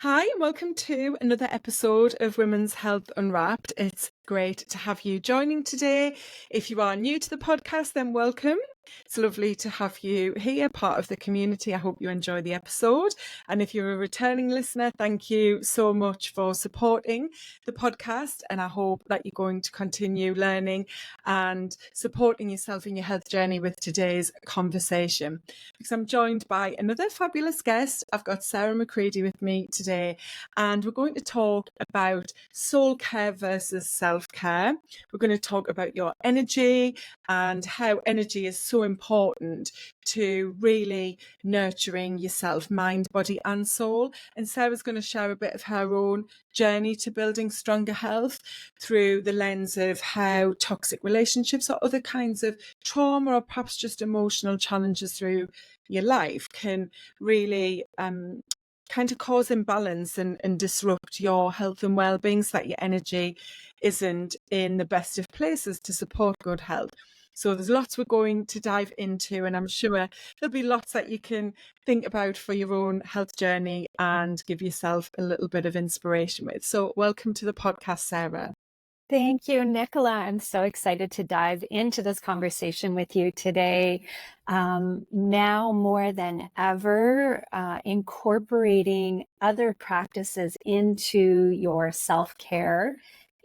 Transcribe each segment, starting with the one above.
Hi, and welcome to another episode of Women's Health Unwrapped. It's great to have you joining today. If you are new to the podcast, then welcome. It's lovely to have you here, part of the community. I hope you enjoy the episode. And if you're a returning listener, thank you so much for supporting the podcast. And I hope that you're going to continue learning and supporting yourself in your health journey with today's conversation. Because I'm joined by another fabulous guest. I've got Sara McCready with me today, and we're going to talk about soul care versus self-care. We're going to talk about your energy and how energy is so important to really nurturing yourself, mind, body and soul. And Sarah's going to share a bit of her own journey to building stronger health through the lens of how toxic relationships or other kinds of trauma or perhaps just emotional challenges through your life can really kind of cause imbalance and disrupt your health and well-being, so that your energy isn't in the best of places to support good health. So there's lots we're going to dive into, and I'm sure there'll be lots that you can think about for your own health journey and give yourself a little bit of inspiration with. So welcome to the podcast, Sarah. Thank you, Nicola. I'm so excited to dive into this conversation with you today. Now more than ever, incorporating other practices into your self-care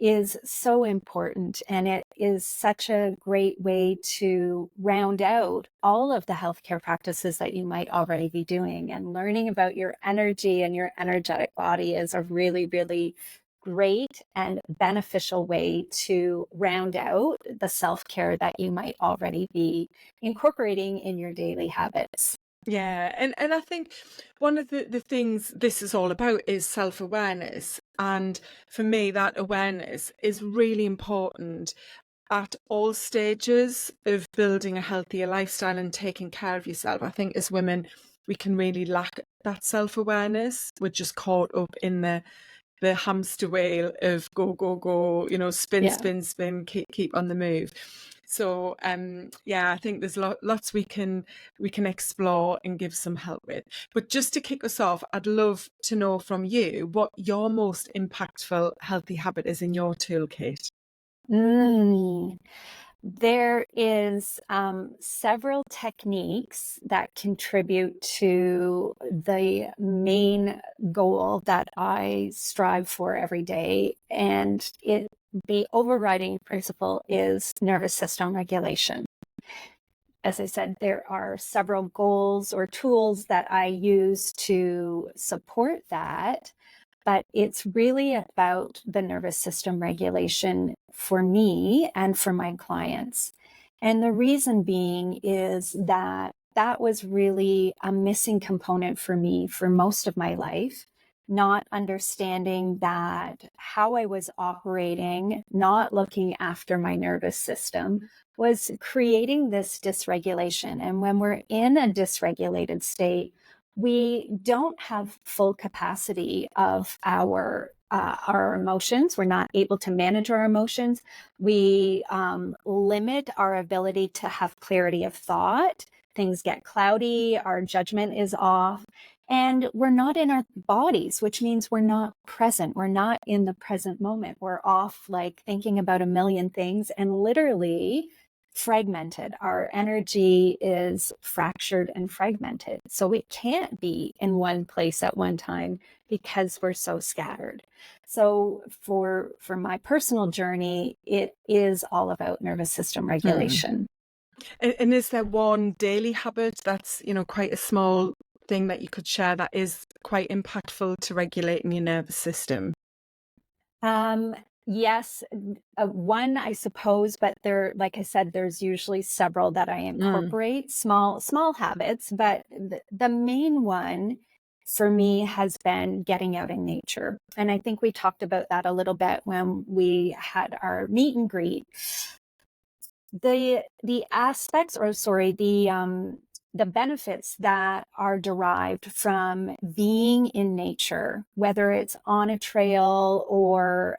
is so important. And it is such a great way to round out all of the healthcare practices that you might already be doing. And learning about your energy and your energetic body is a really, really great and beneficial way to round out the self-care that you might already be incorporating in your daily habits. Yeah, and I think one of the things this is all about is self-awareness. And for me, that awareness is really important at all stages of building a healthier lifestyle and taking care of yourself. I think as women, we can really lack that self-awareness. We're just caught up in the hamster wheel of go, go, go, spin, Yeah. spin, spin, keep on the move. So I think there's lots we can explore and give some help with. But just to kick us off, I'd love to know from you what your most impactful healthy habit is in your toolkit. There is several techniques that contribute to the main goal that I strive for every day. And the overriding principle is nervous system regulation. As I said, there are several goals or tools that I use to support that, but it's really about the nervous system regulation for me and for my clients. And the reason being is that that was really a missing component for me for most of my life, not understanding that how I was operating, not looking after my nervous system, was creating this dysregulation. And when we're in a dysregulated state, we don't have full capacity of our emotions. We're not able to manage our emotions. We limit our ability to have clarity of thought. Things get cloudy. Our judgment is off. And we're not in our bodies, which means we're not present. We're not in the present moment. We're off, like thinking about a million things and literally fragmented. Our energy is fractured and fragmented. So it can't be in one place at one time because we're so scattered. So for my personal journey, it is all about nervous system regulation. And is there one daily habit that's, quite a small thing that you could share that is quite impactful to regulating your nervous system? Yes, one, I suppose, but there, like I said, there's usually several that I incorporate, small habits, but the main one for me has been getting out in nature. And I think we talked about that a little bit when we had our meet and greet. The aspects, or sorry, the benefits that are derived from being in nature, whether it's on a trail or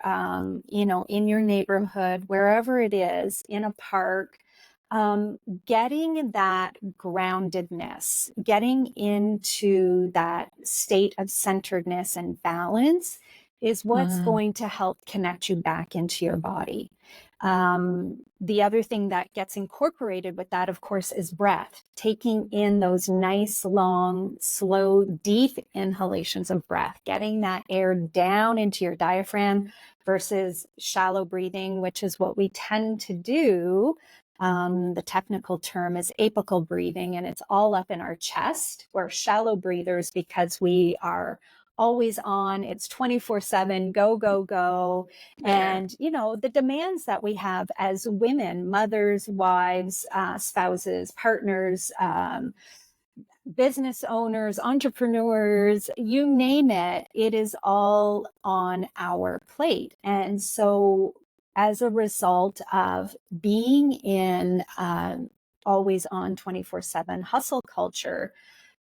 in your neighborhood, wherever it is, in a park, Getting that groundedness, getting into that state of centeredness and balance is what's going to help connect you back into your body. The other thing that gets incorporated with that, of course, is breath, taking in those nice, long, slow, deep inhalations of breath, getting that air down into your diaphragm versus shallow breathing, which is what we tend to do. The technical term is apical breathing, and it's all up in our chest. We're shallow breathers because we are always on. It's 24/7, go, go, go. And, the demands that we have as women, mothers, wives, spouses, partners, business owners, entrepreneurs, you name it, it is all on our plate. And so, as a result of being in always on 24/7 hustle culture,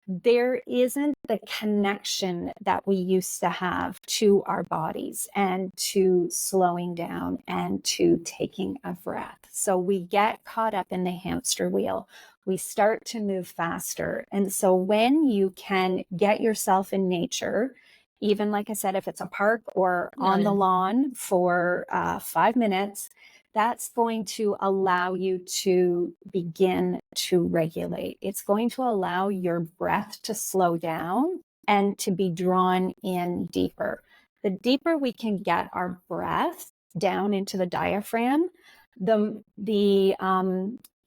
there isn't the connection that we used to have to our bodies and to slowing down and to taking a breath. So we get caught up in the hamster wheel. We start to move faster. And so when you can get yourself in nature, even like I said, if it's a park or on the lawn for 5 minutes, that's going to allow you to begin to regulate. It's going to allow your breath to slow down and to be drawn in deeper. The deeper we can get our breath down into the diaphragm, the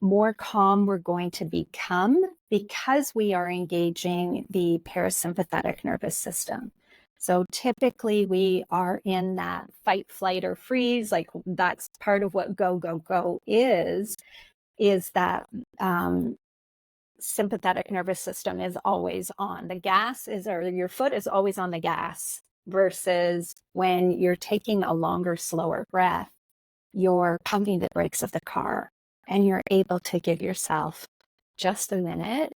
more calm we're going to become, because we are engaging the parasympathetic nervous system. So typically we are in that fight, flight, or freeze. Like, that's part of what go, go, go is that sympathetic nervous system is always on. The gas is, or your foot is always on the gas, versus when you're taking a longer, slower breath, you're pumping the brakes of the car and you're able to give yourself just a minute.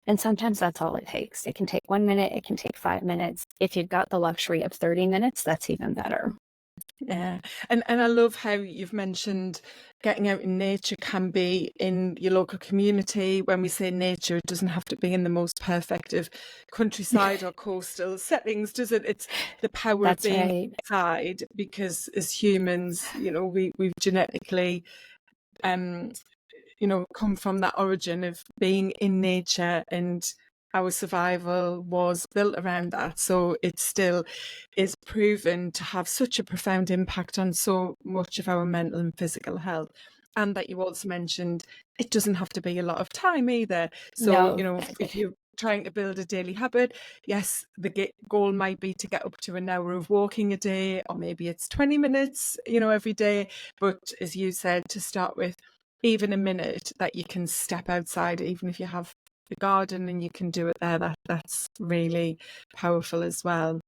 And sometimes that's all it takes. It can take 1 minute, it can take 5 minutes. If you've got the luxury of 30 minutes, that's even better. Yeah. And I love how you've mentioned getting out in nature can be in your local community. When we say nature, it doesn't have to be in the most perfect of countryside or coastal settings, does it? It's the power of being outside, because as humans, we've genetically come from that origin of being in nature, and our survival was built around that. So it still is proven to have such a profound impact on so much of our mental and physical health. And that you also mentioned, it doesn't have to be a lot of time either. So, if you're trying to build a daily habit, yes, the goal might be to get up to an hour of walking a day, or maybe it's 20 minutes, every day. But as you said, to start with, even a minute that you can step outside, even if you have the garden and you can do it there, that's really powerful as well.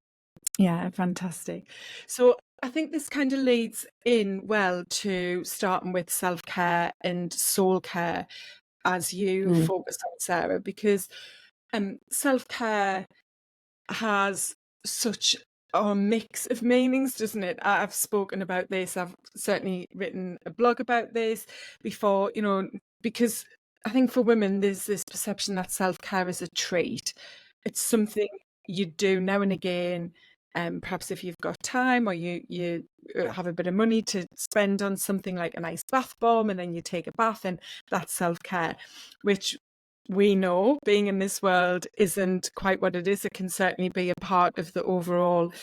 Yeah, fantastic. So I think this kind of leads in well to starting with self-care and soul care, as you focus on, Sarah, because self-care has such a mix of meanings, doesn't it? I've spoken about this. I've certainly written a blog about this before, because I think for women, there's this perception that self-care is a treat. It's something you do now and again. Perhaps if you've got time, or you have a bit of money to spend on something like a nice bath bomb, and then you take a bath, and that's self-care, which we know, being in this world, isn't quite what it is. It can certainly be a part of the overall,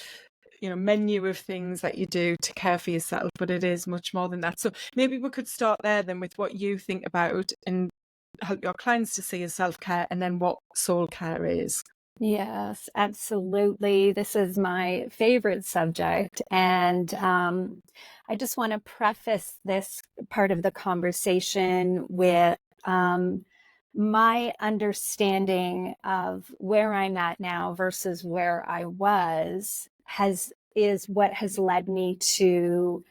menu of things that you do to care for yourself, but it is much more than that. So maybe we could start there then with what you think about and help your clients to see as self-care, and then what soul care is. Yes, absolutely. This is my favorite subject. And I just want to preface this part of the conversation with my understanding of where I'm at now versus where I was is what has led me to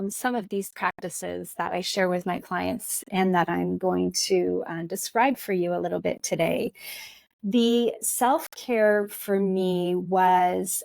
some of these practices that I share with my clients, and that I'm going to describe for you a little bit today. The self-care for me was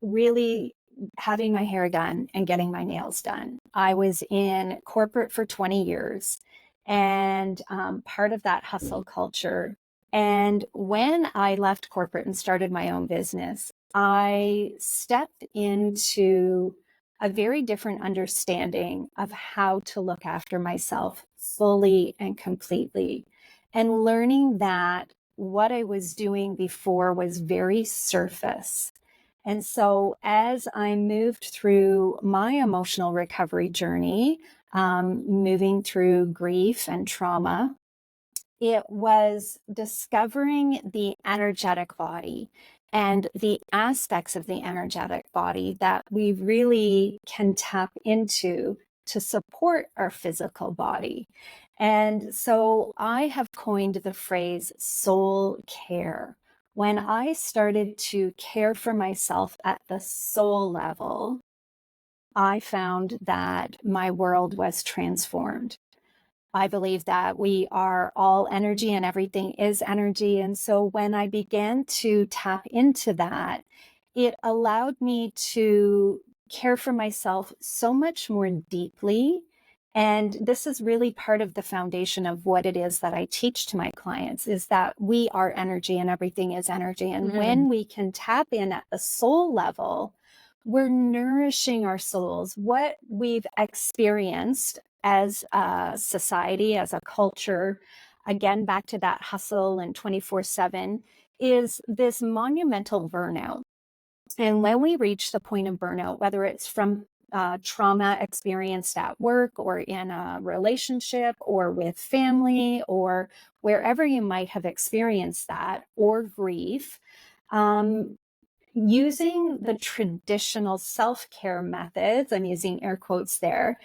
really having my hair done and getting my nails done. I was in corporate for 20 years. and part of that hustle culture. And when I left corporate and started my own business, I stepped into a very different understanding of how to look after myself fully and completely, and learning that what I was doing before was very surface. And so as I moved through my emotional recovery journey, moving through grief and trauma, it was discovering the energetic body and the aspects of the energetic body that we really can tap into to support our physical body. And so I have coined the phrase soul care. When I started to care for myself at the soul level, I found that my world was transformed. I believe that we are all energy and everything is energy. And so when I began to tap into that, it allowed me to care for myself so much more deeply. And this is really part of the foundation of what it is that I teach to my clients, is that we are energy and everything is energy. And when we can tap in at the soul level, we're nourishing our souls. What we've experienced as a society, as a culture, again, back to that hustle and 24/7, is this monumental burnout. And when we reach the point of burnout, whether it's from trauma experienced at work or in a relationship or with family or wherever you might have experienced that, or grief, um, using the traditional self-care methods, I'm using air quotes there,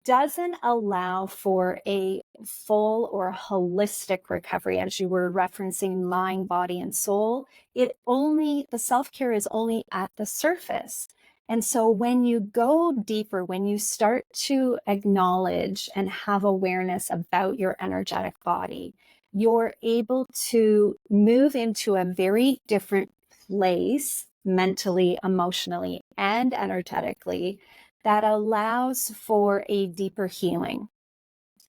doesn't allow for a full or holistic recovery, as you were referencing mind, body, and soul. The self-care is only at the surface. And so when you go deeper, when you start to acknowledge and have awareness about your energetic body, you're able to move into a very different place mentally, emotionally, and energetically that allows for a deeper healing.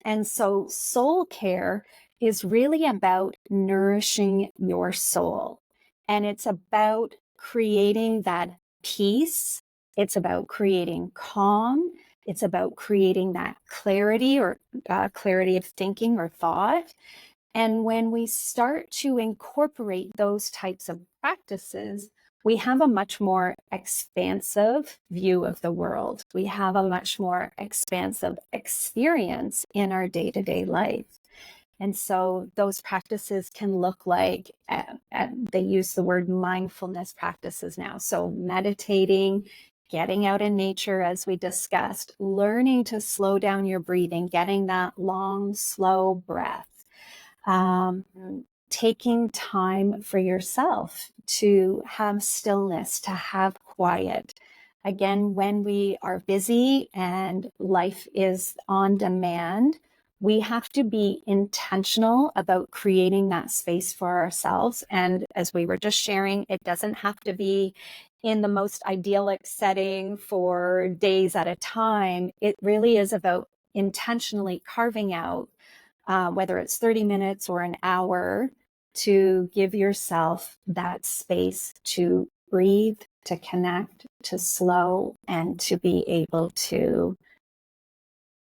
And so soul care is really about nourishing your soul. And it's about creating that peace. It's about creating calm. It's about creating that clarity, or clarity of thinking or thought. And when we start to incorporate those types of practices, we have a much more expansive view of the world. We have a much more expansive experience in our day-to-day life. And so those practices can look like, they use the word mindfulness practices now. So meditating, getting out in nature, as we discussed, learning to slow down your breathing, getting that long, slow breath. Um, Taking time for yourself to have stillness, to have quiet. Again, when we are busy and life is on demand, we have to be intentional about creating that space for ourselves. And as we were just sharing, it doesn't have to be in the most idyllic setting for days at a time. It really is about intentionally carving out, whether it's 30 minutes or an hour, to give yourself that space to breathe, to connect, to slow, and to be able to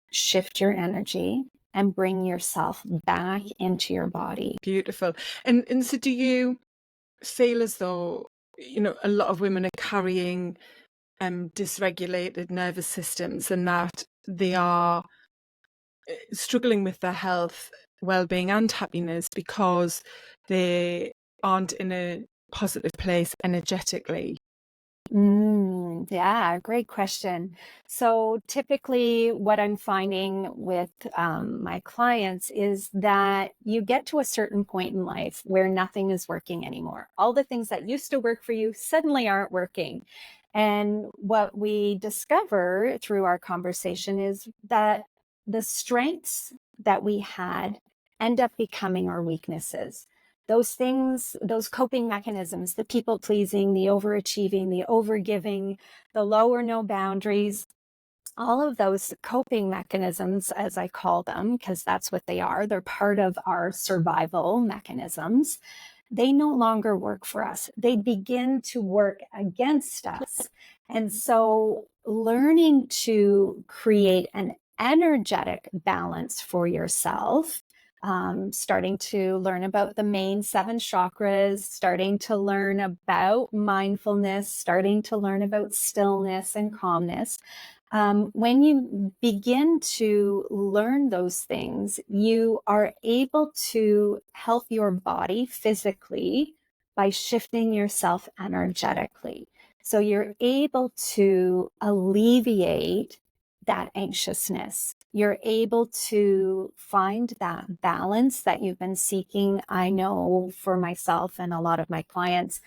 shift your energy and bring yourself back into your body. Beautiful. And so do you feel as though, a lot of women are carrying dysregulated nervous systems, and that they are struggling with their health, well-being and happiness because they aren't in a positive place energetically? Yeah, great question. So typically, what I'm finding with my clients is that you get to a certain point in life where nothing is working anymore. All the things that used to work for you suddenly aren't working. And what we discover through our conversation is that the strengths that we had end up becoming our weaknesses. Those things, those coping mechanisms, the people pleasing, the overachieving, the overgiving, the low or no boundaries, all of those coping mechanisms, as I call them, because that's what they are, they're part of our survival mechanisms. They no longer work for us. They begin to work against us. And so learning to create an energetic balance for yourself, starting to learn about the main 7 chakras, starting to learn about mindfulness, starting to learn about stillness and calmness. When you begin to learn those things, you are able to help your body physically by shifting yourself energetically. So you're able to alleviate that anxiousness. You're able to find that balance that you've been seeking. I know for myself and a lot of my clients,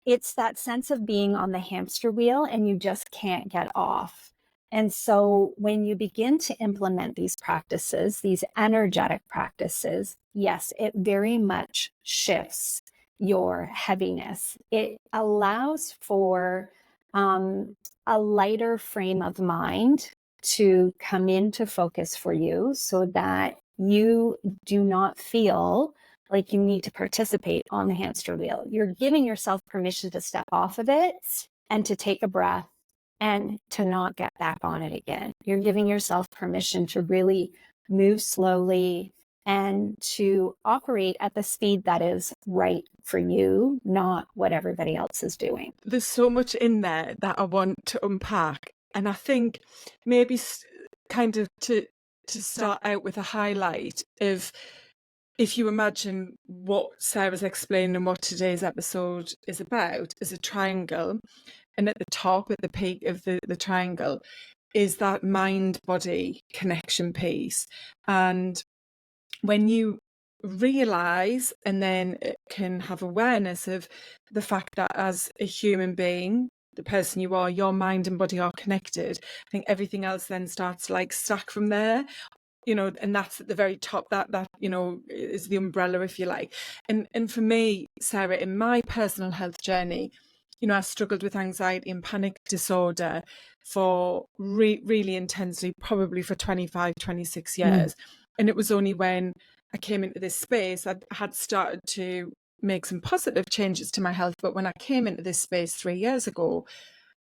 it's that sense of being on the hamster wheel and you just can't get off. And so when you begin to implement these practices, these energetic practices, yes, it very much shifts your heaviness. It allows for a lighter frame of mind to come into focus for you so that you do not feel like you need to participate on the hamster wheel. You're giving yourself permission to step off of it and to take a breath and to not get back on it again. You're giving yourself permission to really move slowly and to operate at the speed that is right for you, not what everybody else is doing. There's so much in there that I want to unpack. And I think maybe kind of to start out with a highlight of, if you imagine what Sarah's explained and what today's episode is about, is a triangle. And at the top, at the peak of the triangle, is that mind-body connection piece. And when you realize and then can have awareness of the fact that as a human being, the person you are, your mind and body are connected, I think everything else then starts to like stack from there, you know, and that's at the very top, that you know, is the umbrella, if you like. And for me, Sarah, in my personal health journey, you know, I struggled with anxiety and panic disorder for really intensely, probably for 25, 26 years. And it was only when I came into this space, I had started to make some positive changes to my health. But when I came into this space 3 years ago,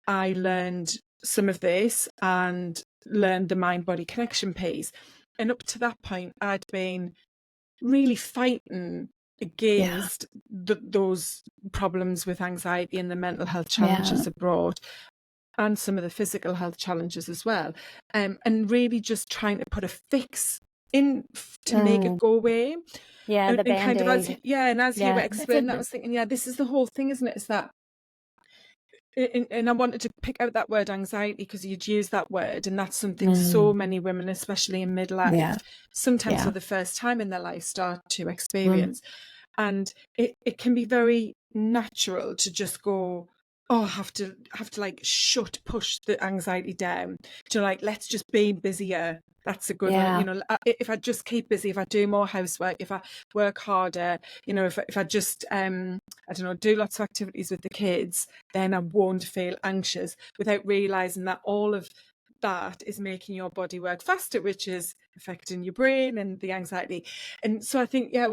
I learned some of this and learned the mind-body connection piece. And up to that point, I'd been really fighting against those problems with anxiety and the mental health challenges it brought, and some of the physical health challenges as well. And really just trying to put a fix in to make it go away. Yeah, the And kind of as you were Yeah. explaining that, I was thinking, yeah, this is the whole thing, isn't it? It's that, and I wanted to pick out that word anxiety because you'd use that word, and that's something so many women, especially in midlife, sometimes for the first time in their life, start to experience. And it can be very natural to just go, oh, I have to like push the anxiety down to like, let's just be busier. That's a good one. You know, if I just keep busy, if I do more housework, if I work harder, you know, if I just, I don't know, do lots of activities with the kids, then I won't feel anxious, without realizing that all of that is making your body work faster, which is affecting your brain and the anxiety. And so I think, yeah,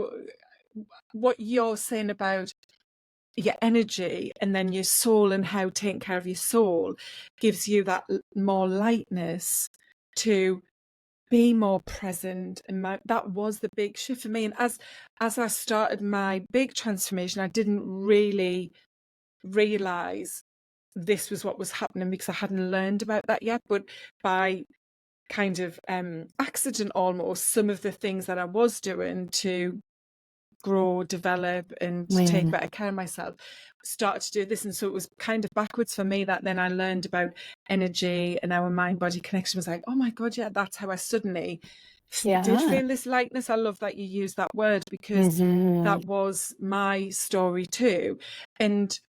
what you're saying about your energy and then your soul, and how taking care of your soul gives you that more lightness to be more present. And that was the big shift for me. And as I started my big transformation, I didn't really realize this was what was happening because I hadn't learned about that yet. But by kind of accident almost, some of the things that I was doing to grow, develop, and take better care of myself, started to do this. And so it was kind of backwards for me that then I learned about energy and our mind-body connection. Was like, oh my God, yeah, that's how I suddenly did feel this lightness. I love that you use that word, because that was my story too. And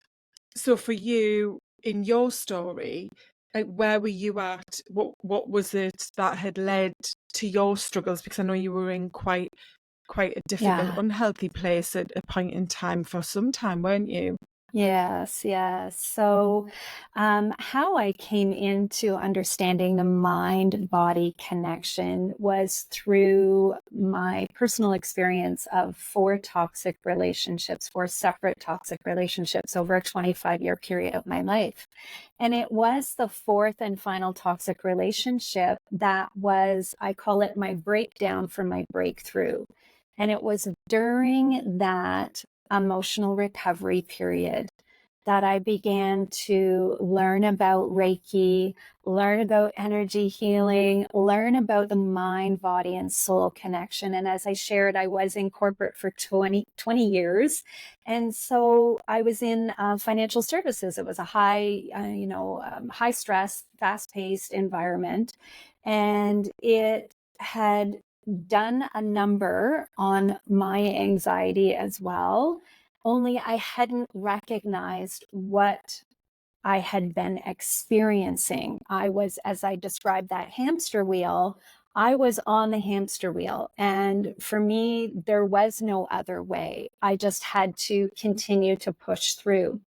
so for you, in your story, like, where were you at? What was it that had led to your struggles? Because I know you were in quite a difficult, unhealthy place at a point in time for some time, weren't you? Yes, yes. So, how I came into understanding the mind body connection was through my personal experience of four separate toxic relationships over a 25-year period of my life. And it was the fourth and final toxic relationship that was, I call it my breakdown for my breakthrough. And it was during that emotional recovery period that I began to learn about Reiki, learn about energy healing, learn about the mind, body, and soul connection. And as I shared, I was in corporate for 20 years. And so I was in financial services. It was a high stress, fast paced environment. And it had done a number on my anxiety as well, only I hadn't recognized what I had been experiencing. I was, as I described that hamster wheel, I was on the hamster wheel. And for me, there was no other way. I just had to continue to push through.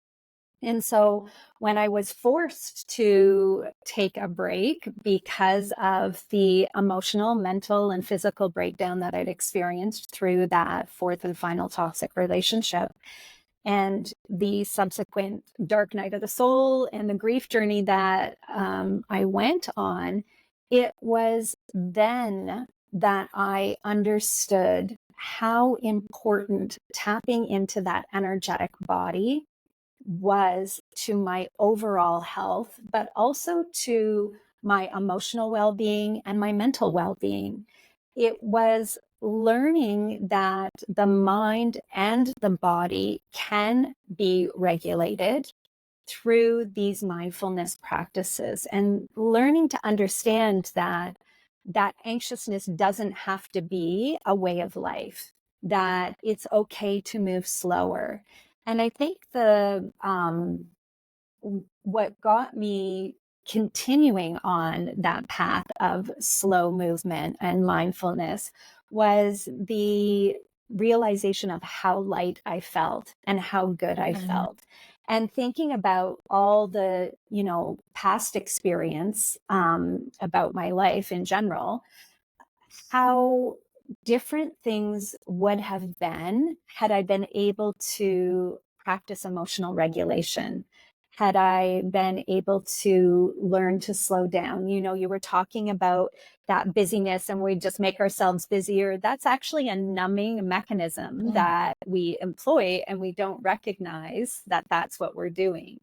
And so when I was forced to take a break because of the emotional, mental, and physical breakdown that I'd experienced through that fourth and final toxic relationship, and the subsequent dark night of the soul and the grief journey that I went on, it was then that I understood how important tapping into that energetic body was to my overall health, but also to my emotional well-being and my mental well-being. It was learning that the mind and the body can be regulated through these mindfulness practices, and learning to understand that anxiousness doesn't have to be a way of life, that it's okay to move slower. And I think what got me continuing on that path of slow movement and mindfulness was the realization of how light I felt and how good I felt. And thinking about all the, past experience about my life in general, how different things would have been had I been able to practice emotional regulation, had I been able to learn to slow down. You were talking about that busyness and we just make ourselves busier. That's actually a numbing mechanism that we employ, and we don't recognize that that's what we're doing.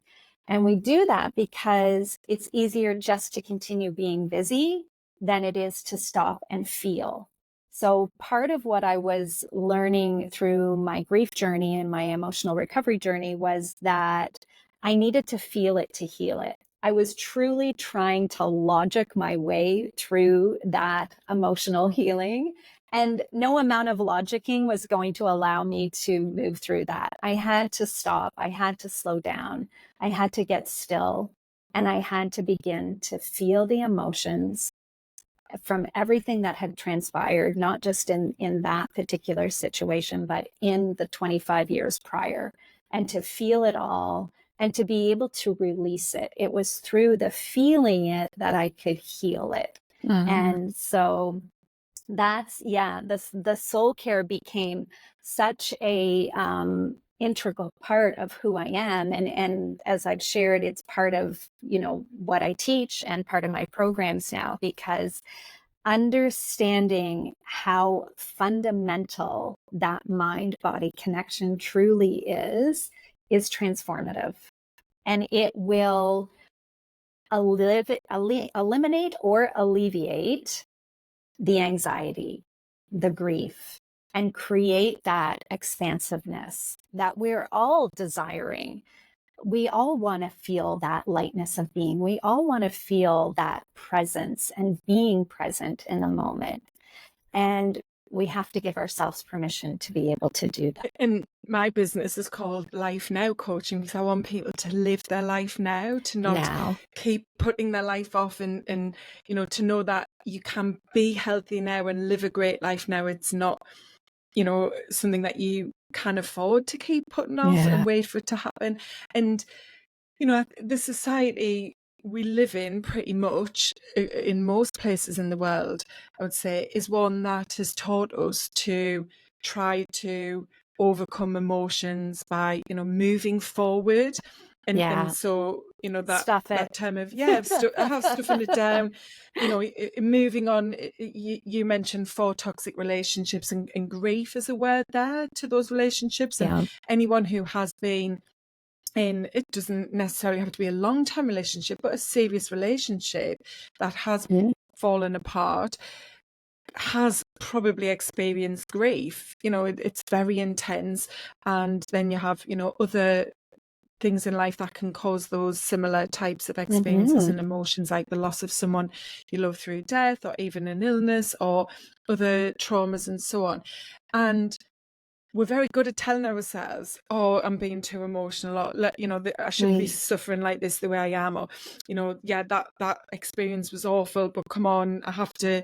And we do that because it's easier just to continue being busy than it is to stop and feel. So part of what I was learning through my grief journey and my emotional recovery journey was that I needed to feel it to heal it. I was truly trying to logic my way through that emotional healing, and no amount of logicking was going to allow me to move through that. I had to stop. I had to slow down. I had to get still, and I had to begin to feel the emotions from everything that had transpired, not just in that particular situation, but in the 25 years prior, and to feel it all and to be able to release it. It was through the feeling it that I could heal it. And so that's, the soul care became such a integral part of who I am. And as I've shared, it's part of, what I teach and part of my programs now, because understanding how fundamental that mind body connection truly is transformative. And it will eliminate or alleviate the anxiety, the grief, and create that expansiveness that we're all desiring. We all want to feel that lightness of being. We all want to feel that presence and being present in the moment. And we have to give ourselves permission to be able to do that. And my business is called Life Now Coaching, because I want people to live their life now, to not keep putting their life off, and to know that you can be healthy now and live a great life now. It's not, something that you can afford to keep putting off Yeah. and wait for it to happen. And, you know, the society we live in, pretty much in most places in the world, I would say, is one that has taught us to try to overcome emotions by, you know, moving forward. And Yeah. so, you know, that Stuff that it. term of, yeah, I have stuffing it down, you know, moving on. You mentioned 4 toxic relationships, and grief is a word there to those relationships. And Yeah. anyone who has been in, it doesn't necessarily have to be a long-term relationship, but a serious relationship that has Mhm. fallen apart, has probably experienced grief. You know, it's very intense. And then you have, you know, other things in life that can cause those similar types of experiences and emotions, like the loss of someone you love through death, or even an illness, or other traumas and so on. And we're very good at telling ourselves, oh, I'm being too emotional, or, you know, I shouldn't be Mm. suffering like this the way I am, or, you know, yeah, that experience was awful, but come on, I have to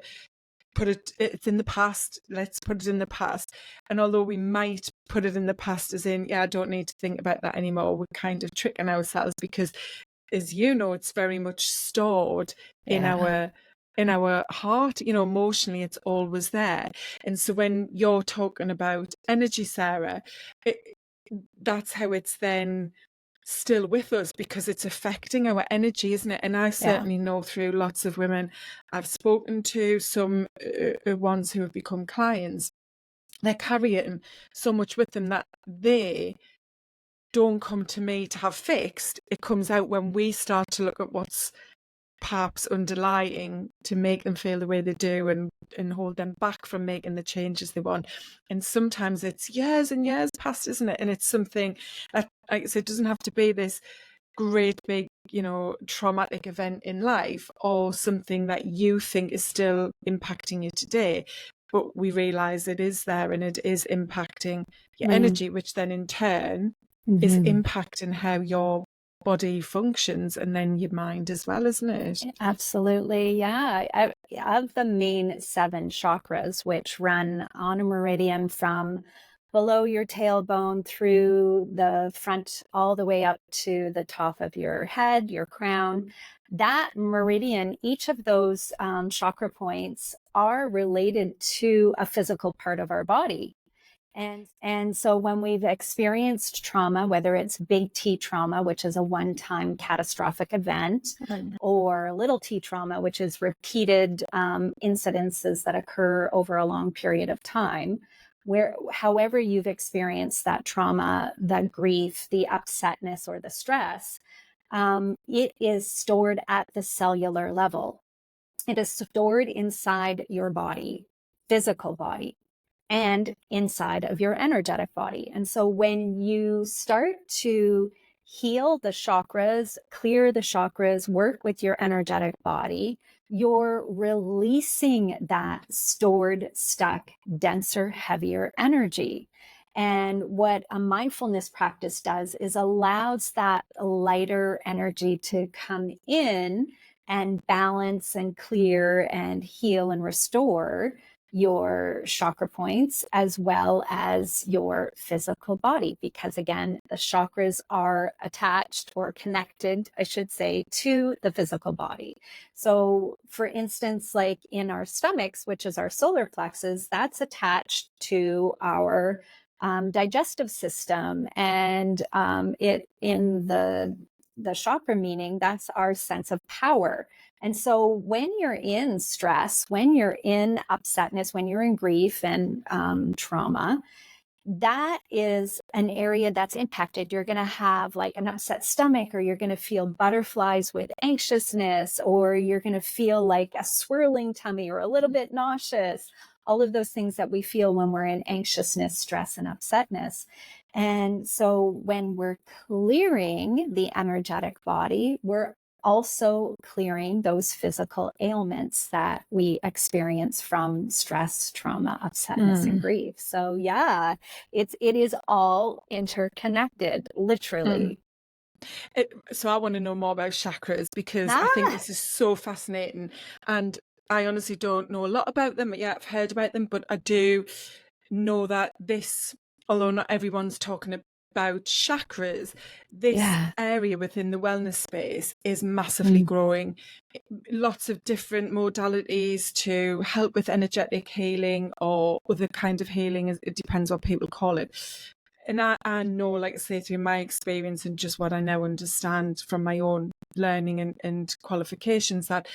it's in the past, let's put it in the past. And although we might put it in the past as in, yeah, I don't need to think about that anymore, we're kind of tricking ourselves, because, as you know, it's very much stored in Yeah. our heart. You know, emotionally, it's always there. And so when you're talking about energy, Sarah, that's how it's then still with us, because it's affecting our energy, isn't it? And I Yeah. certainly know through lots of women I've spoken to, some ones who have become clients, they're carrying so much with them that they don't come to me to have fixed. It comes out when we start to look at what's perhaps underlying to make them feel the way they do, and hold them back from making the changes they want. And sometimes it's years and years past, isn't it? And it's something that, like I said, doesn't have to be this great big, you know, traumatic event in life, or something that you think is still impacting you today, but we realize it is there and it is impacting your Mm. energy, which then in turn is Mhm. impacting how your body functions, and then your mind as well, isn't it? Absolutely. Yeah. Of the main 7 chakras, which run on a meridian from below your tailbone through the front, all the way up to the top of your head, your crown, that meridian, each of those chakra points are related to a physical part of our body. And so when we've experienced trauma, whether it's big T trauma, which is a one-time catastrophic event, Right. or little T trauma, which is repeated incidences that occur over a long period of time, where however you've experienced that trauma, the grief, the upsetness, or the stress, it is stored at the cellular level. It is stored inside your body, physical body, and inside of your energetic body. And so when you start to heal the chakras, clear the chakras, work with your energetic body, you're releasing that stored, stuck, denser, heavier energy. And what a mindfulness practice does is allows that lighter energy to come in and balance and clear and heal and restore your chakra points as well as your physical body. Because again, the chakras are attached, or connected, I should say, to the physical body. So for instance, like in our stomachs, which is our solar plexus, that's attached to our digestive system, and it in the chakra meaning, that's our sense of power. And so when you're in stress, when you're in upsetness, when you're in grief and trauma, that is an area that's impacted. You're going to have like an upset stomach, or you're going to feel butterflies with anxiousness, or you're going to feel like a swirling tummy, or a little bit nauseous. All of those things that we feel when we're in anxiousness, stress, and upsetness. And so when we're clearing the energetic body, we're also clearing those physical ailments that we experience from stress, trauma, upsetness, and Mm, grief. So yeah, it is all interconnected, mm. literally. So I want to know more about chakras, because I think Ah, this is so fascinating, and I honestly don't know a lot about them. Yeah, I've heard about them, but I do know that this although not everyone's talking about chakras, this Yeah. area within the wellness space is massively Mm. growing. Lots of different modalities to help with energetic healing or other kind of healing. It depends what people call it. And I know, like I say, through my experience and just what I now understand from my own learning and qualifications, that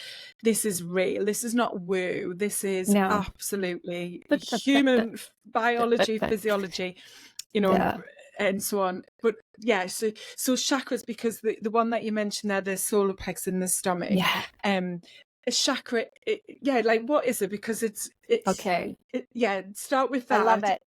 this is real. This is not woo. This is No. absolutely But, human but, biology, but, physiology, you know, yeah. and so on. But yeah, so chakras, because the one that you mentioned there, the solar plexus in the stomach, Yeah. a chakra, yeah, like what is it? Because Okay. yeah, start with I love that it.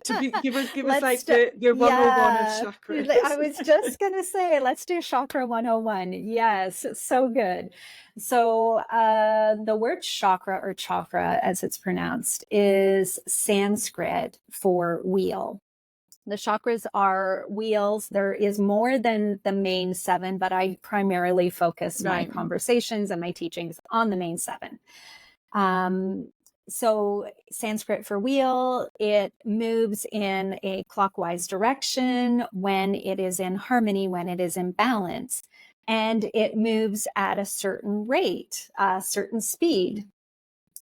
to be give us Let's like do, the 101 of yeah. chakras. I was just gonna say, let's do chakra 101. Yes, so good. So the word chakra, or chakra as it's pronounced, is Sanskrit for wheel. The chakras are wheels. There is more than the main seven, but I primarily focus my Right. conversations and my teachings on the main seven. Um, so Sanskrit for wheel, it moves in a clockwise direction when it is in harmony, when it is in balance, and it moves at a certain rate, a certain speed.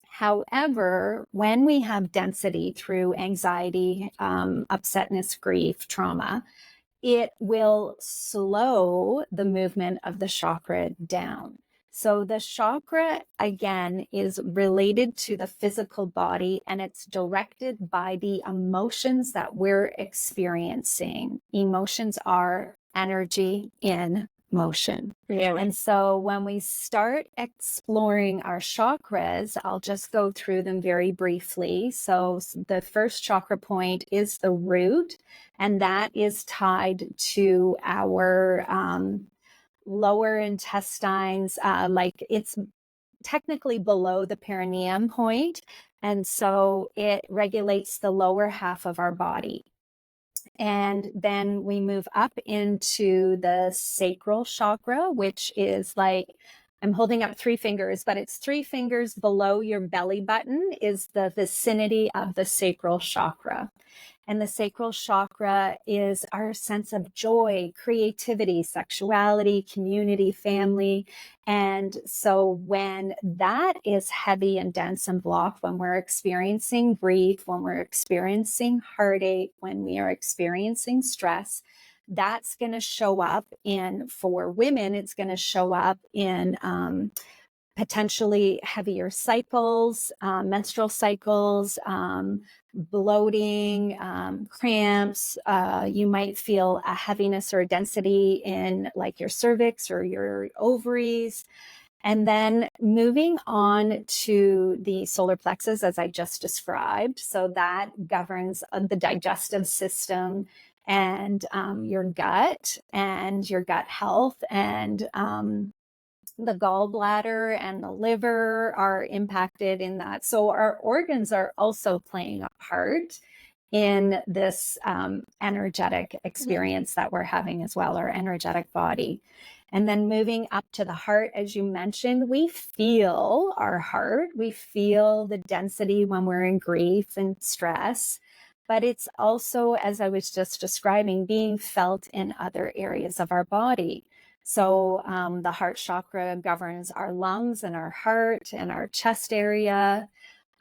However, when we have density through anxiety, upsetness, grief, trauma, it will slow the movement of the chakra down. So the chakra, again, is related to the physical body, and it's directed by the emotions that we're experiencing. Emotions are energy in motion. Really? And so when we start exploring our chakras, I'll just go through them very briefly. So the first chakra point is the root, and that is tied to our lower intestines. Like it's technically below the perineum point, and so it regulates the lower half of our body. And then we move up into the sacral chakra, which is like, I'm holding up three fingers, but it's three fingers below your belly button is the vicinity of the sacral chakra. And the sacral chakra is our sense of joy, creativity, sexuality, community, family. And so when that is heavy and dense and blocked, when we're experiencing grief, when we're experiencing heartache, when we are experiencing stress, that's going to show up in, for women, it's going to show up in potentially heavier cycles, menstrual cycles, bloating, cramps. You might feel a heaviness or a density in like your cervix or your ovaries. And then moving on to the solar plexus, as I just described. So that governs the digestive system and your gut health, and the gallbladder and the liver are impacted in that. So our organs are also playing a part in this energetic experience that we're having as well, our energetic body. And then moving up to the heart, as you mentioned, we feel our heart, we feel the density when we're in grief and stress, but it's also, as I was just describing, being felt in other areas of our body. So the heart chakra governs our lungs and our heart and our chest area.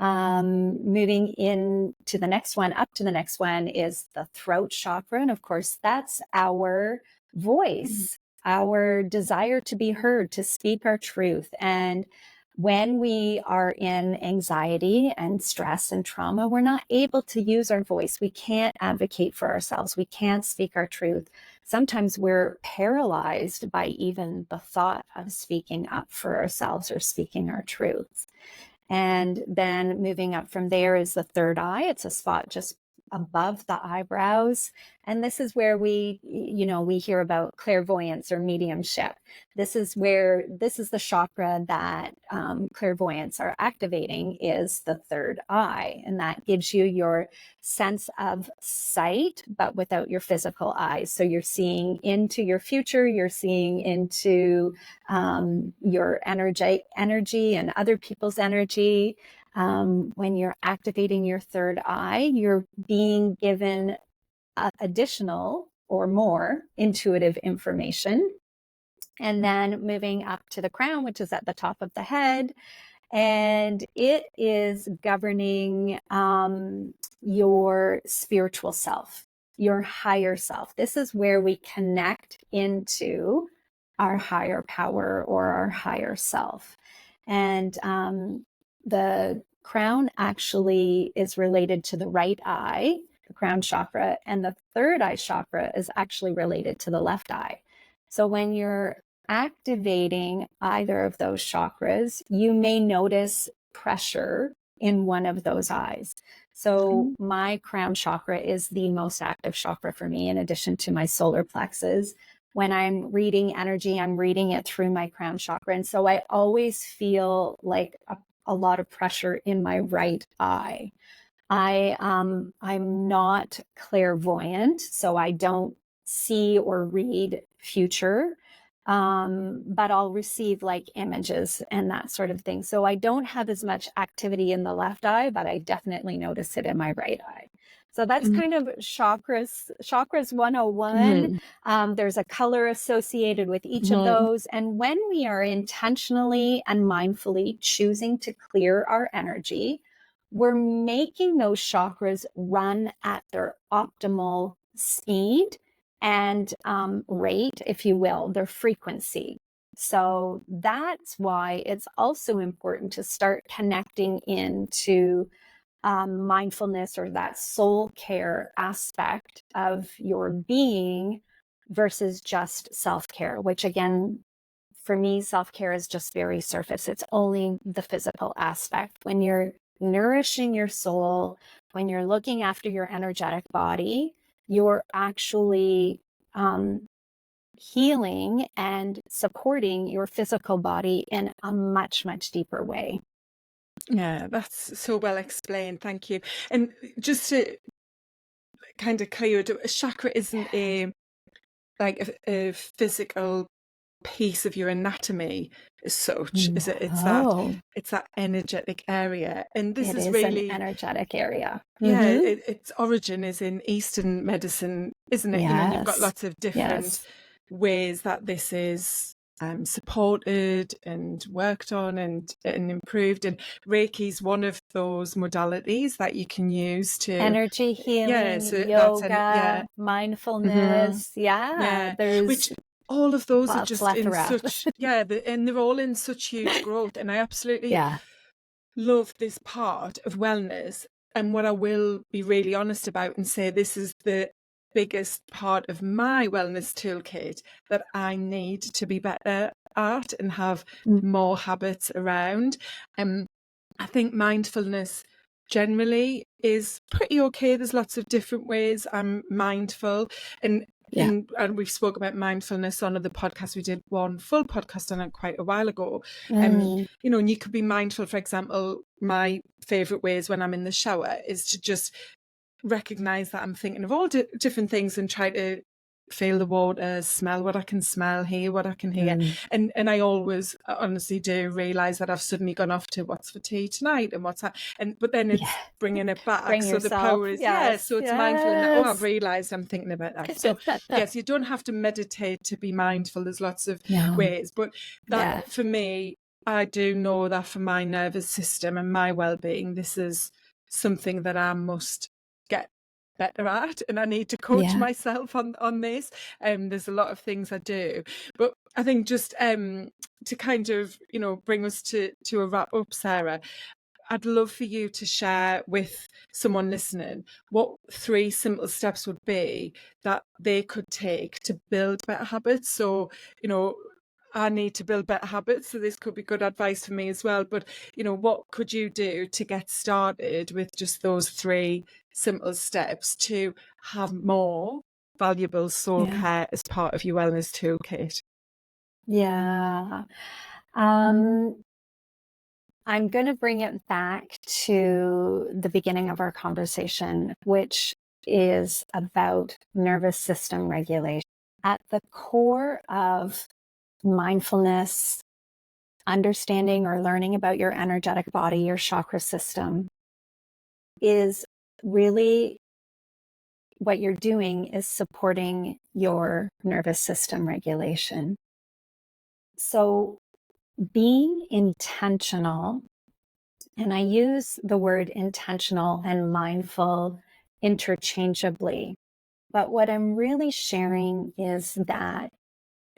Moving in to the next one, up to the next one, is the throat chakra. And of course, that's our voice, our desire to be heard, to speak our truth. And when we are in anxiety and stress and trauma, we're not able to use our voice. We can't advocate for ourselves. We can't speak our truth. Sometimes we're paralyzed by even the thought of speaking up for ourselves or speaking our truths. And then moving up from there is the third eye. It's a spot just above the eyebrows. And this is where we hear about clairvoyance or mediumship. This is the chakra that clairvoyants are activating, is the third eye. And that gives you your sense of sight, but without your physical eyes. So you're seeing into your future, you're seeing into your energy and other people's energy. When you're activating your third eye, you're being given additional or more intuitive information. And then moving up to the crown, which is at the top of the head, and it is governing your spiritual self, your higher self. This is where we connect into our higher power or our higher self. And the crown actually is related to the right eye, the crown chakra, and the third eye chakra is actually related to the left eye. So when you're activating either of those chakras, you may notice pressure in one of those eyes. So my crown chakra is the most active chakra for me, in addition to my solar plexus. When I'm reading energy, I'm reading it through my crown chakra. And so I always feel like a lot of pressure in my right eye. I'm not clairvoyant, so I don't see or read future, but I'll receive like images and that sort of thing. So I don't have as much activity in the left eye, but I definitely notice it in my right eye. So that's kind of chakras 101. There's a color associated with each of those. And when we are intentionally and mindfully choosing to clear our energy, we're making those chakras run at their optimal speed and rate, if you will, their frequency. So that's why it's also important to start connecting into mindfulness or that soul care aspect of your being versus just self-care, which again, for me, self-care is just very surface. It's only the physical aspect. When you're nourishing your soul, when you're looking after your energetic body, you're actually healing and supporting your physical body in a much, much deeper way. Yeah, that's so well explained. Thank you. And just to kind of clear it, a chakra isn't a physical piece of your anatomy as such. Is it? It's that energetic area, and this is really an energetic area. Yeah, its origin is in Eastern medicine, isn't it? Yes. You know, you've got lots of different ways that this is supported and worked on and improved. And Reiki's one of those modalities that you can use to energy healing, yoga, mindfulness. There's which all of those are just in such and they're all in such huge growth. And I absolutely love this part of wellness. And what I will be really honest about and say, this is the biggest part of my wellness toolkit that I need to be better at and have more habits around. I think mindfulness generally is pretty okay. There's lots of different ways I'm mindful, and we've spoke about mindfulness on the podcast. We did one full podcast on it quite a while ago. You know, and you could be mindful, for example, my favorite ways when I'm in the shower is to just recognize that I'm thinking of all different things and try to feel the water, smell what I can smell, hear what I can hear. And I always honestly do realize that I've suddenly gone off to what's for tea tonight and what's that. But then it's bringing it back. So the power is, so it's mindful in that, I've realized I'm thinking about that. So yes, you don't have to meditate to be mindful. There's lots of ways, but that for me, I do know that for my nervous system and my well-being, this is something that I must get better at, and I need to coach myself on this. There's a lot of things I do, but I think just to kind of, you know, bring us to a wrap up, Sarah, I'd love for you to share with someone listening what 3 simple steps would be that they could take to build better habits. So, you know, I need to build better habits, so this could be good advice for me as well. But, you know, what could you do to get started with just those 3 simple steps to have more valuable soul care as part of your wellness toolkit? I'm going to bring it back to the beginning of our conversation, which is about nervous system regulation. At the core of mindfulness understanding or learning about your energetic body, your chakra system, is really what you're doing is supporting your nervous system regulation. So being intentional, and I use the word intentional and mindful interchangeably, but what I'm really sharing is that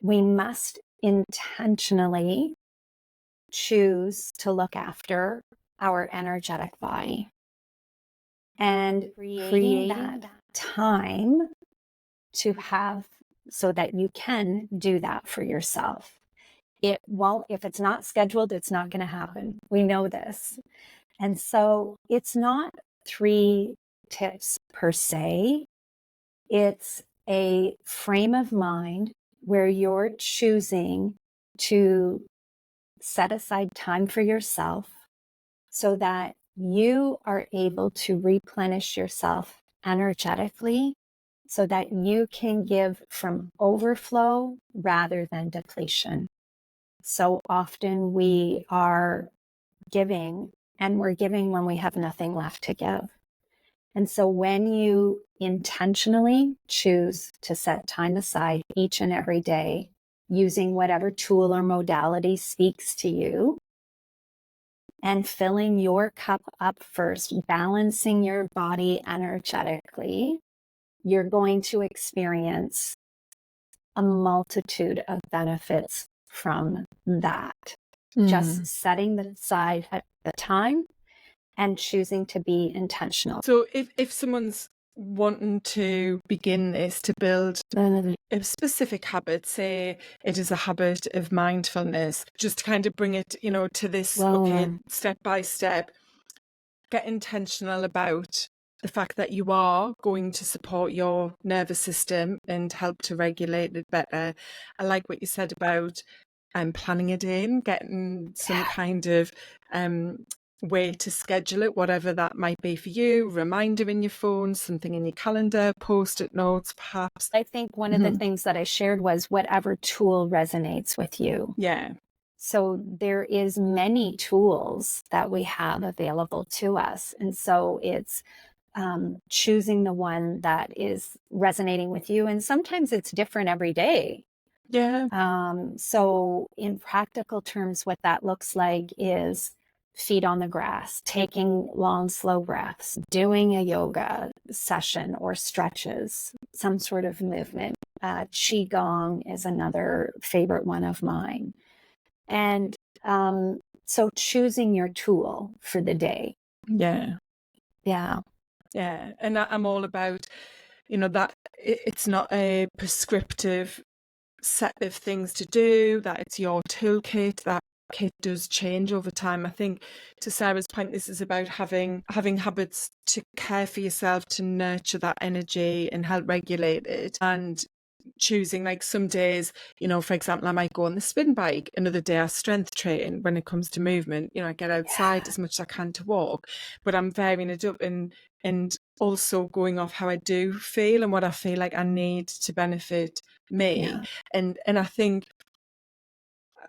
we must intentionally choose to look after our energetic body and creating that time to have so that you can do that for yourself. If it's not scheduled, it's not going to happen. We know this. And so it's not 3 tips per se. It's a frame of mind where you're choosing to set aside time for yourself so that you are able to replenish yourself energetically so that you can give from overflow rather than depletion. So often we are giving, and we're giving when we have nothing left to give. And so when you intentionally choose to set time aside each and every day, using whatever tool or modality speaks to you, and filling your cup up first, balancing your body energetically, you're going to experience a multitude of benefits from that. Just setting aside the time and choosing to be intentional. So if someone's wanting to begin this, to build a specific habit, say it is a habit of mindfulness, just to kind of bring it, to this, okay, step by step, get intentional about the fact that you are going to support your nervous system and help to regulate it better. I like what you said about planning it in, getting some kind of way to schedule it, whatever that might be for you, reminder in your phone, something in your calendar, post-it notes, perhaps. I think one of the things that I shared was whatever tool resonates with you. Yeah. So there is many tools that we have available to us. And so it's choosing the one that is resonating with you. And sometimes it's different every day. Yeah. So in practical terms, what that looks like is feet on the grass, taking long, slow breaths, doing a yoga session or stretches, some sort of movement. Qigong is another favorite one of mine. And so choosing your tool for the day. Yeah. Yeah. Yeah. And I'm all about, that it's not a prescriptive set of things to do, that it's your toolkit, that kit does change over time. I think to Sarah's point, this is about having habits to care for yourself, to nurture that energy and help regulate it, and choosing, like, some days, for example, I might go on the spin bike, another day I strength train. When it comes to movement, I get outside as much as I can to walk, but I'm varying it up and also going off how I do feel and what I feel like I need to benefit me. And I think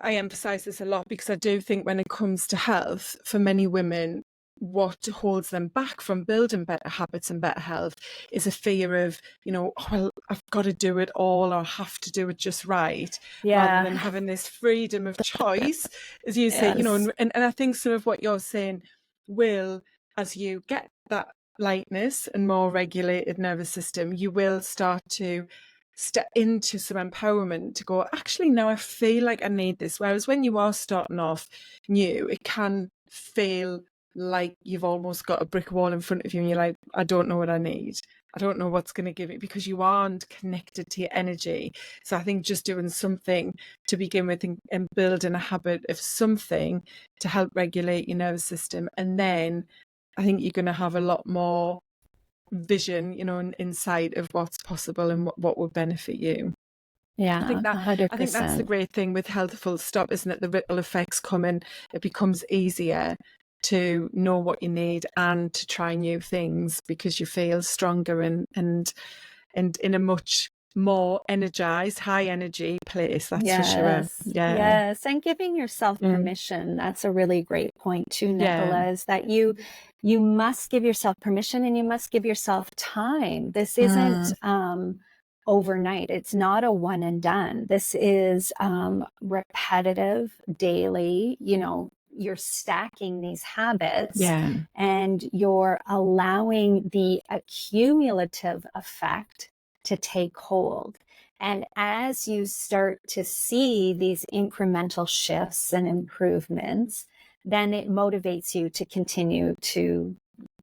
I emphasize this a lot because I do think when it comes to health, for many women, what holds them back from building better habits and better health is a fear of, oh, well, I've got to do it all or have to do it just right, rather than having this freedom of choice, as you say, and I think some of what you're saying will, as you get that lightness and more regulated nervous system, you will start to step into some empowerment to go, actually, now I feel like I need this. Whereas when you are starting off new, it can feel like you've almost got a brick wall in front of you and you're like, I don't know what I need. I don't know what's going to give it, because you aren't connected to your energy. So I think just doing something to begin with and building a habit of something to help regulate your nervous system. And then I think you're going to have a lot more vision, and insight of what's possible and what will benefit you. Yeah, I think 100%. that's the great thing with health, full stop, isn't it? The ripple effects come and it becomes easier to know what you need and to try new things because you feel stronger and in a much more energized, high energy place, that's for sure. Yes, Yeah. yes, and giving yourself permission. That's a really great point too, Yeah. Nicola, is that you must give yourself permission and you must give yourself time. This isn't overnight. It's not a one and done. This is repetitive, daily, you're stacking these habits Yeah. and you're allowing the accumulative effect to take hold. And as you start to see these incremental shifts and improvements, then it motivates you to continue to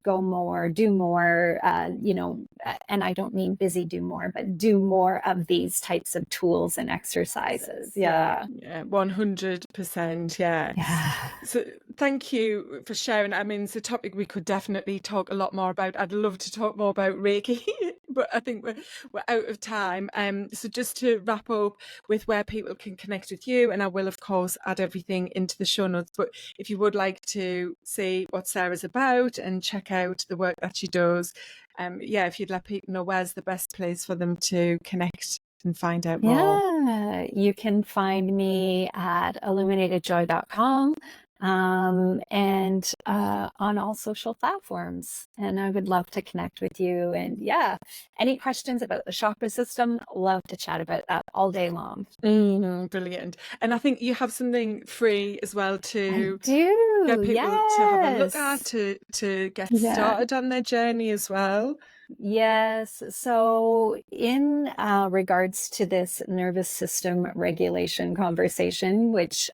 go more, do more, and I don't mean busy do more, but do more of these types of tools and exercises. Yeah. Yeah, 100%. Yeah. Yeah. So thank you for sharing. I mean, it's a topic we could definitely talk a lot more about. I'd love to talk more about Reiki, but I think we're out of time. So just to wrap up with where people can connect with you, and I will of course add everything into the show notes, but if you would like to see what Sarah's about and check out the work that she does, if you'd let people know, where's the best place for them to connect and find out more? Yeah, you can find me at illuminatedjoy.com and on all social platforms. And I would love to connect with you. And yeah, any questions about the chakra system, love to chat about that all day long. Brilliant. And I think you have something free as well I to get do, people to have a look at, yes. to get Yeah. started on their journey as well. Yes. So, in regards to this nervous system regulation conversation, which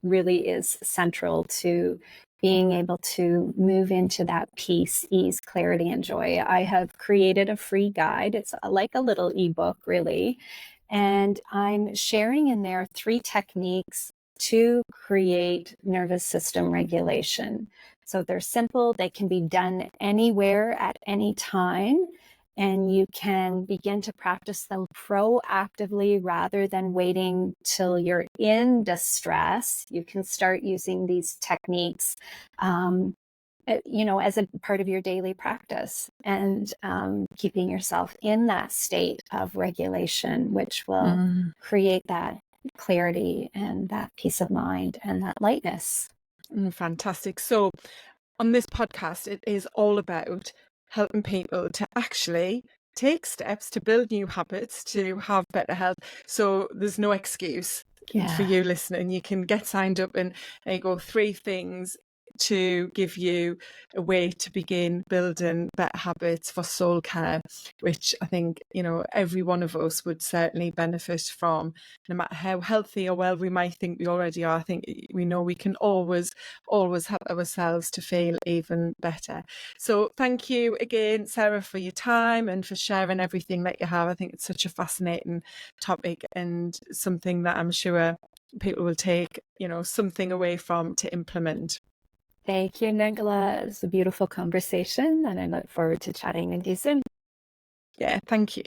really is central to being able to move into that peace, ease, clarity, and joy, I have created a free guide. It's like a little ebook, really. And I'm sharing in there 3 techniques to create nervous system regulation. So they're simple, they can be done anywhere at any time, and you can begin to practice them proactively rather than waiting till you're in distress. You can start using these techniques, as a part of your daily practice and keeping yourself in that state of regulation, which will create that clarity and that peace of mind and that lightness. Fantastic. So on this podcast, it is all about helping people to actually take steps to build new habits to have better health. So there's no excuse for Yeah. you listening. You can get signed up, and there you go, 3 things to give you a way to begin building better habits for soul care, which I think, every one of us would certainly benefit from, no matter how healthy or well we might think we already are. I think we know we can always help ourselves to feel even better. So thank you again, Sarah, for your time and for sharing everything that you have. I think it's such a fascinating topic and something that I'm sure people will take, something away from to implement. Thank you, Nicola. It's a beautiful conversation, and I look forward to chatting with you soon. Yeah, thank you.